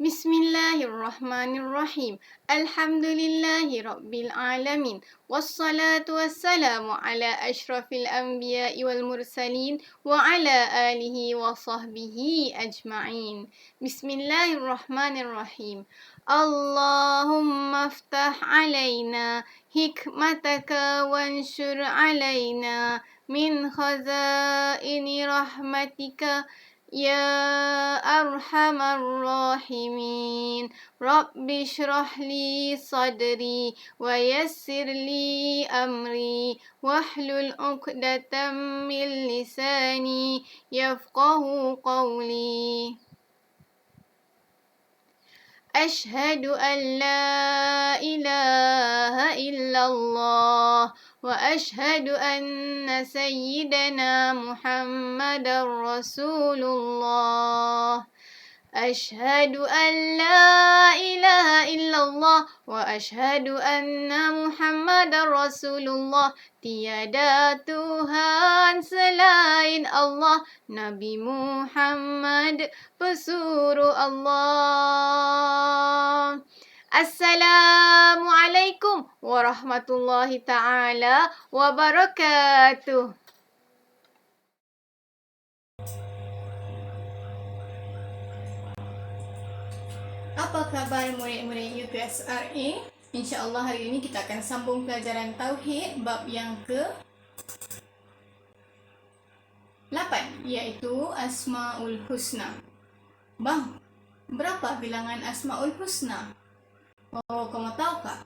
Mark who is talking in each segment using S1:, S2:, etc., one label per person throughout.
S1: Bismillahirrahmanirrahim. Alhamdulillahi Rabbil Alamin. Wassalatu wassalamu ala ashrafil anbiya'i wal mursalin wa ala alihi wa sahbihi ajma'in. Bismillahirrahmanirrahim. Allahumma aftah alayna hikmataka wanshur alayna min khazaini rahmatika Ya Arhamar Rahimin. Rabbi shrah li sadri wa yassir li amri wahlul 'uqdatam min lisani yafqahu qawli. Ashhadu an la ilaha illallah wa ashhadu anna sayyidana Muhammadar Rasulullah. Ashhadu an la ilaha illallah wa ashhadu anna Muhammadar Rasulullah. Tiada Tuhan selain Allah, Nabi Muhammad pesuruh Allah. Assalamualaikum warahmatullahi taala wabarakatuh. Apa khabar murid-murid UPSRA? InsyaAllah hari ini kita akan sambung pelajaran Tauhid bab yang ke-8, iaitu Asma'ul Husna. Bang, berapa bilangan Asma'ul Husna? Oh, kamu tahu kah?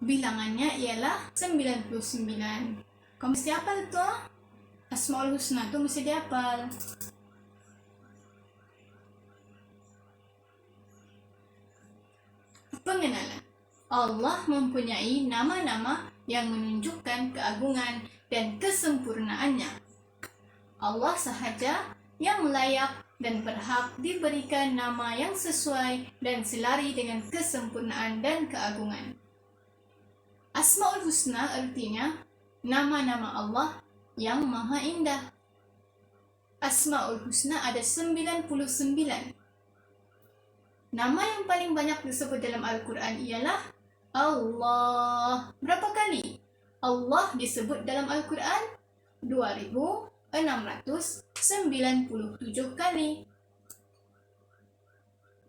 S1: Bilangannya ialah 99. Kamu mesti hafal tu ah? Asma'ul Husna tu mesti dihafal. Pengenalan. Allah mempunyai nama-nama yang menunjukkan keagungan dan kesempurnaannya. Allah sahaja yang layak dan berhak diberikan nama yang sesuai dan selari dengan kesempurnaan dan keagungan. Asma'ul Husna artinya nama-nama Allah yang maha indah. Asma'ul Husna ada 99. Nama yang paling banyak disebut dalam Al-Quran ialah Allah. Berapa kali Allah disebut dalam Al-Quran? 2697 kali.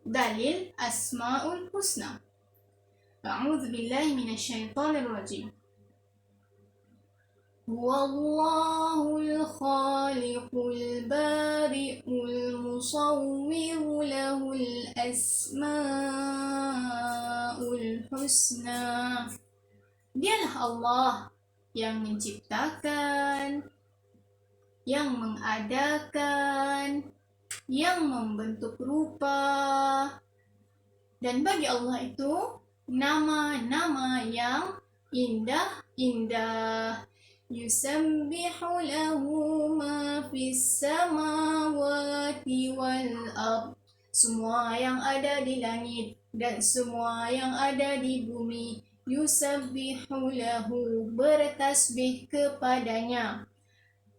S1: Dalil Asma'ul Husna. A'udzu billahi minasyaitonir rajim. Wallahul khaliqul bari'ul musawwiru lahul asma'ul husna. Dialah Allah yang menciptakan, yang mengadakan, yang membentuk rupa. Dan bagi Allah itu nama-nama yang indah-indah. Yusabbihu lahu ma fis samawati wal ard. Semua yang ada di langit dan semua yang ada di bumi, yusabbihu lahu, bertasbih kepadanya.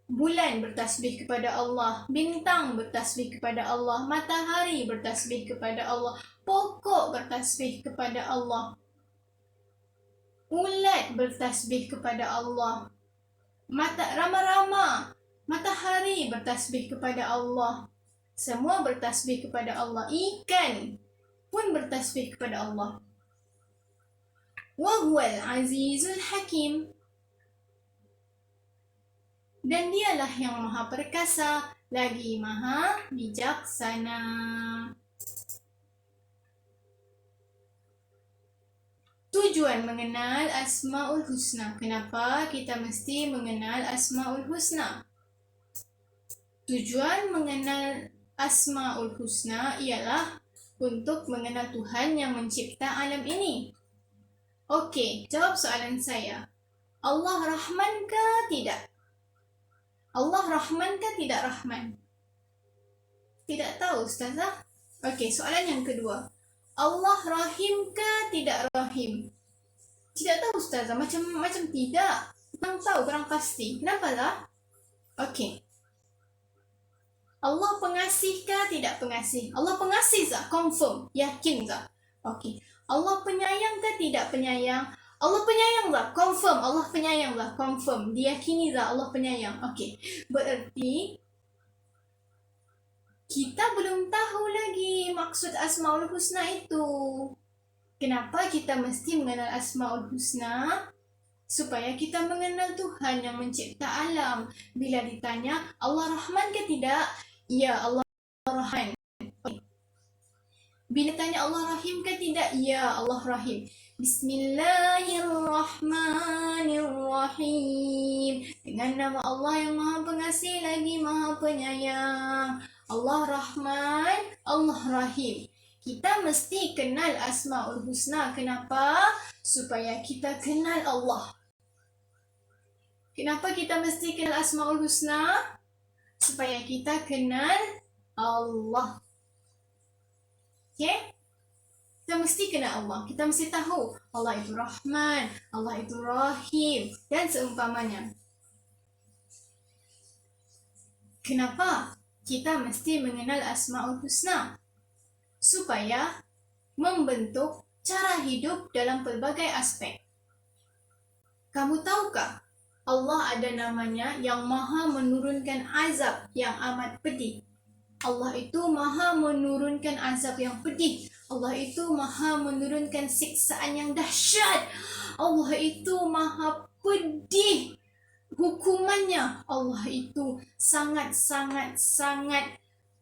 S1: Bulan bertasbih kepada Allah, bintang bertasbih kepada Allah, matahari bertasbih kepada Allah, pokok bertasbih kepada Allah, ulat bertasbih kepada Allah, rama-rama matahari bertasbih kepada Allah. Semua bertasbih kepada Allah. Ikan pun bertasbih kepada Allah. Wa huwal azizul hakim. Dan dialah yang maha perkasa lagi maha bijaksana. Tujuan mengenal Asma'ul Husna. Kenapa kita mesti mengenal Asma'ul Husna? Tujuan mengenal Asma'ul Husna ialah untuk mengenal Tuhan yang mencipta alam ini. Okey, jawab soalan saya. Allah Rahman ke tidak? Allah Rahman ke tidak Rahman? Tidak tahu, Ustazah. Okey, soalan yang kedua. Allah Rahim ke tidak Rahim? Tidak tahu, Ustazah. Macam tidak. Kurang tahu, kurang pasti. Kenapa lah? Okey. Allah pengasih ke tidak pengasih? Allah pengasih tak? Confirm. Yakin tak? Okey. Allah penyayang ke tidak penyayang? Allah penyayang tak? Confirm. Allah penyayang tak? Confirm. Diyakini tak Allah penyayang? Okey. Bererti kita belum tahu lagi maksud Asmaul Husna itu. Kenapa kita mesti mengenal Asmaul Husna? Supaya kita mengenal Tuhan yang mencipta alam. Bila ditanya, Allah Rahman ke tidak? Ya, Allah Rahman. Bila tanya Allah Rahim ke tidak? Ya, Allah Rahim. Bismillahirrahmanirrahim. Dengan nama Allah yang Maha Pengasih lagi Maha Penyayang. Allah Rahman, Allah Rahim. Kita mesti kenal Asmaul Husna. Kenapa? Supaya kita kenal Allah. Kenapa kita mesti kenal Asmaul Husna? Supaya kita kenal Allah. Okay? Kita mesti kenal Allah. Kita mesti tahu Allah itu Rahman, Allah itu Rahim dan seumpamanya. Kenapa kita mesti mengenal Asmaul Husna? Supaya membentuk cara hidup dalam pelbagai aspek. Kamu tahukah Allah ada namanya yang maha menurunkan azab yang amat pedih. Allah itu maha menurunkan azab yang pedih. Allah itu maha menurunkan siksaan yang dahsyat. Allah itu maha pedih hukumannya. Allah itu sangat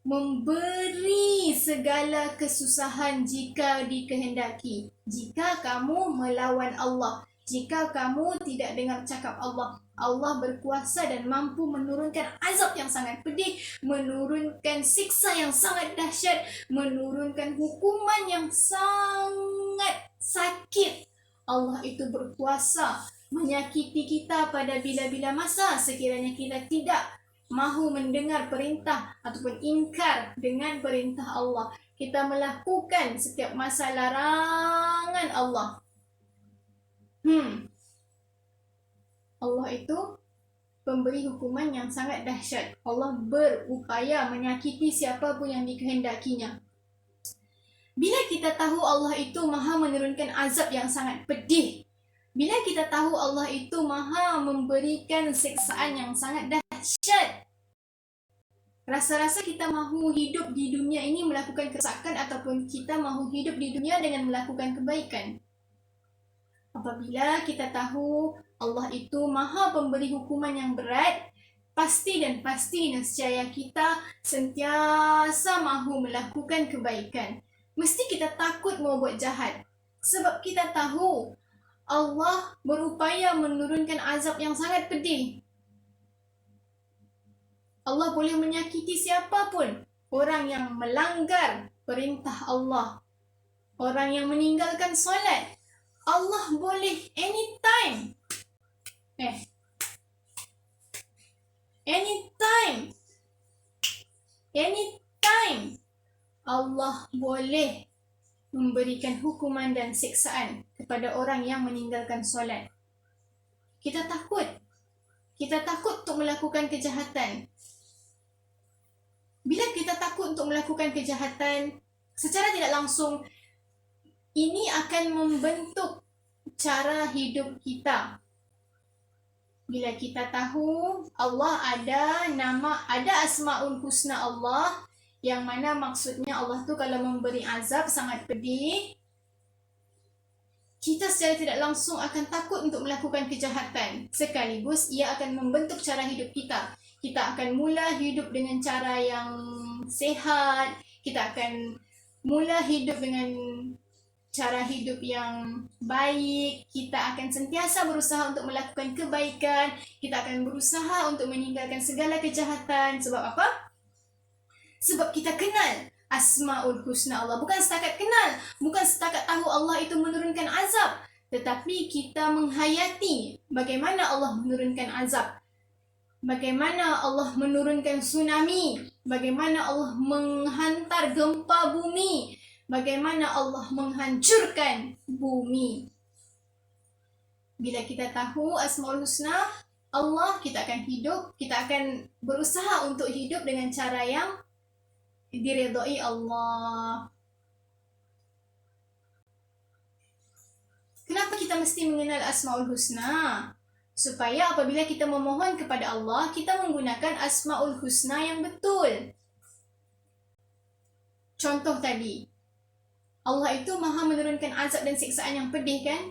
S1: memberi segala kesusahan jika dikehendaki. Jika kamu melawan Allah, jika kamu tidak dengar cakap Allah, Allah berkuasa dan mampu menurunkan azab yang sangat pedih, menurunkan siksa yang sangat dahsyat, menurunkan hukuman yang sangat sakit. Allah itu berkuasa menyakiti kita pada bila-bila masa sekiranya kita tidak mahu mendengar perintah ataupun ingkar dengan perintah Allah. Kita melakukan setiap masa larangan Allah. Allah itu pemberi hukuman yang sangat dahsyat. Allah berupaya menyakiti siapa pun yang dikehendakinya. Bila kita tahu Allah itu maha menurunkan azab yang sangat pedih, bila kita tahu Allah itu maha memberikan siksaan yang sangat dahsyat, rasa-rasa kita mahu hidup di dunia ini melakukan kerosakan ataupun kita mahu hidup di dunia dengan melakukan kebaikan. Apabila kita tahu Allah itu maha pemberi hukuman yang berat, pasti nescaya kita sentiasa mahu melakukan kebaikan. Mesti kita takut mau buat jahat. Sebab kita tahu Allah berupaya menurunkan azab yang sangat pedih. Allah boleh menyakiti siapa pun. Orang yang melanggar perintah Allah, orang yang meninggalkan solat, Allah boleh anytime Allah boleh memberikan hukuman dan siksaan kepada orang yang meninggalkan solat. Kita takut untuk melakukan kejahatan. Bila kita takut untuk melakukan kejahatan, secara tidak langsung ini akan membentuk cara hidup kita. Bila kita tahu Allah ada Asmaul Husna Allah, yang mana maksudnya Allah tu kalau memberi azab sangat pedih, kita secara tidak langsung akan takut untuk melakukan kejahatan. Sekaligus ia akan membentuk cara hidup kita. Kita akan mula hidup dengan cara yang sehat. Kita akan mula hidup dengan cara hidup yang baik. Kita akan sentiasa berusaha untuk melakukan kebaikan. Kita akan berusaha untuk meninggalkan segala kejahatan. Sebab apa? Sebab kita kenal Asmaul Husna Allah. Bukan setakat kenal, bukan setakat tahu Allah itu menurunkan azab, tetapi kita menghayati bagaimana Allah menurunkan azab, bagaimana Allah menurunkan tsunami, bagaimana Allah menghantar gempa bumi, bagaimana Allah menghancurkan bumi. Bila kita tahu Asmaul Husna Allah, kita akan berusaha untuk hidup dengan cara yang diridhai Allah. Kenapa kita mesti mengenal Asmaul Husna? Supaya apabila kita memohon kepada Allah, kita menggunakan Asmaul Husna yang betul. Contoh tadi, Allah itu maha menurunkan azab dan siksaan yang pedih kan?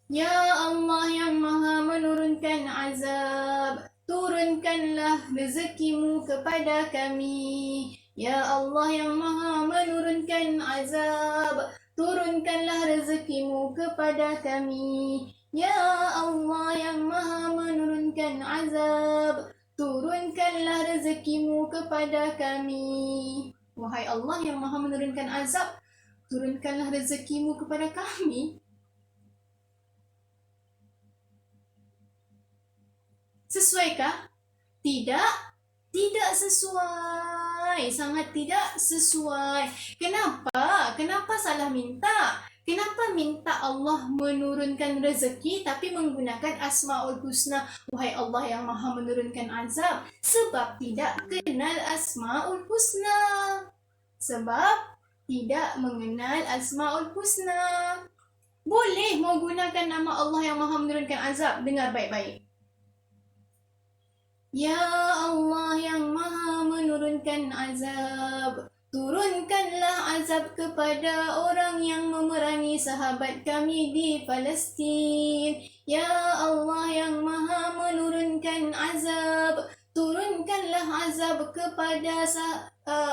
S1: Ya Allah yang maha menurunkan azab, turunkanlah rezekimu kepada kami. Ya Allah yang maha menurunkan azab, turunkanlah rezekimu kepada kami. Ya Allah yang maha menurunkan azab, turunkanlah rezekimu kepada kami. Wahai Allah yang maha menurunkan azab, turunkanlah rezekimu kepada kami. Sesuaikah? Tidak. Tidak sesuai. Sangat tidak sesuai. Kenapa? Kenapa salah minta? Kenapa minta Allah menurunkan rezeki tapi menggunakan Asmaul Husna? Wahai Allah yang maha menurunkan azab. Sebab tidak kenal Asmaul Husna. Sebab tidak mengenal Asmaul Husna. Boleh menggunakan nama Allah yang maha menurunkan azab. Dengar baik-baik. Ya Allah yang maha menurunkan azab, turunkanlah azab kepada orang yang memerangi sahabat kami di Palestin. Ya Allah yang maha menurunkan azab, turunkanlah azab kepada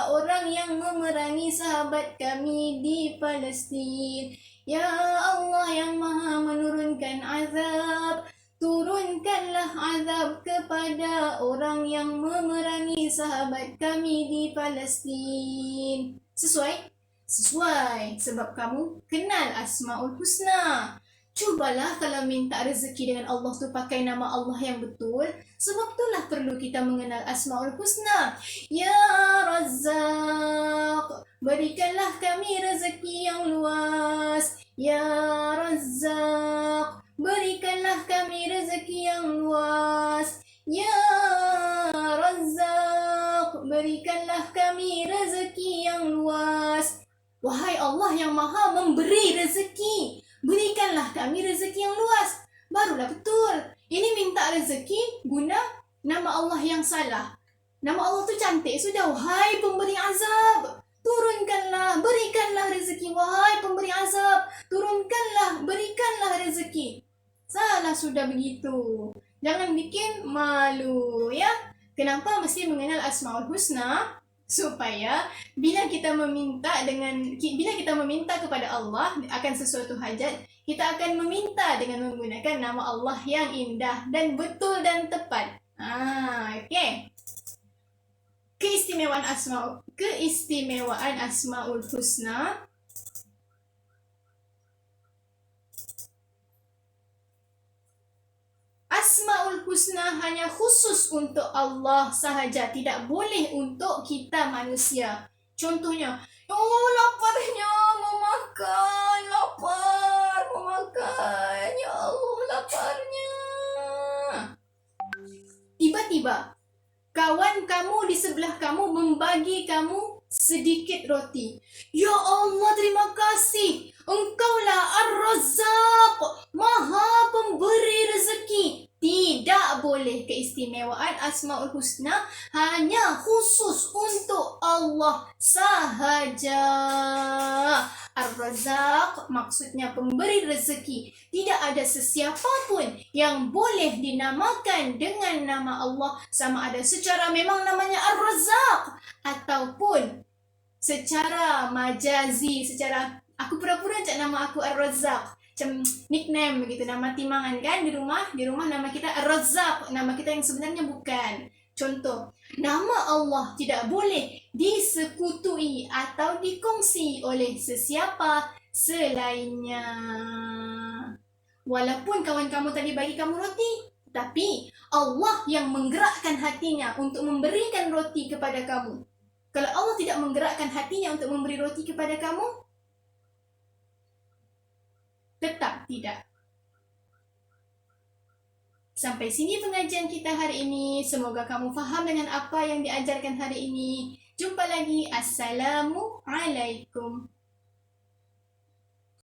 S1: orang yang memerangi sahabat kami di Palestin. Ya Allah yang maha menurunkan azab, turunkanlah azab kepada orang yang memerangi sahabat kami di Palestin. Sesuai? Sesuai. Sebab kamu kenal Asmaul Husna. Cubalah kalau minta rezeki dengan Allah tu pakai nama Allah yang betul. Sebab itulah perlu kita mengenal Asmaul Husna. Ya Razzaq, berikanlah kami rezeki yang luas. Ya Razzaq, berikanlah kami rezeki yang luas. Ya Razzaq, berikanlah kami rezeki yang luas. Wahai Allah yang maha memberi rezeki, berikanlah kami rezeki yang luas. Barulah betul. Ini minta rezeki guna nama Allah yang salah. Nama Allah tu cantik sudah. Wahai pemberi azab, turunkanlah, berikanlah rezeki. Wahai pemberi azab, turunkanlah, berikanlah rezeki. Salah sudah begitu. Jangan bikin malu ya. Kenapa mesti mengenal Asmaul Husna? Supaya bila kita meminta kepada Allah akan sesuatu hajat, kita akan meminta dengan menggunakan nama Allah yang indah dan betul dan tepat. Okey. Keistimewaan Asmaul Husna. Asmaul Husna hanya khusus untuk Allah sahaja, tidak boleh untuk kita manusia. Contohnya, oh laparnya, mau makan, lapar, mau makan, ya Allah laparnya. Tiba-tiba, kawan kamu di sebelah kamu membagi kamu sedikit roti. Ya Allah, terima kasih. Engkaulah Ar-Razzaq, maha pemberi rezeki. Tidak boleh. Keistimewaan Asmaul Husna hanya khusus untuk Allah sahaja. Ar-Razzaq maksudnya pemberi rezeki. Tidak ada sesiapa pun yang boleh dinamakan dengan nama Allah, sama ada secara memang namanya Ar-Razzaq ataupun secara majazi, secara aku pura-pura cak nama aku Ar-Razzaq, macam nickname begitu, nama timangan kan di rumah nama kita Ar-Razzaq, nama kita yang sebenarnya bukan. Contoh, nama Allah tidak boleh disekutui atau dikongsi oleh sesiapa selainnya. Walaupun kawan kamu tadi bagi kamu roti, tapi Allah yang menggerakkan hatinya untuk memberikan roti kepada kamu. Kalau Allah tidak menggerakkan hatinya untuk memberi roti kepada kamu, tetap tidak. Sampai sini pengajian kita hari ini. Semoga kamu faham dengan apa yang diajarkan hari ini. Jumpa lagi. Assalamualaikum.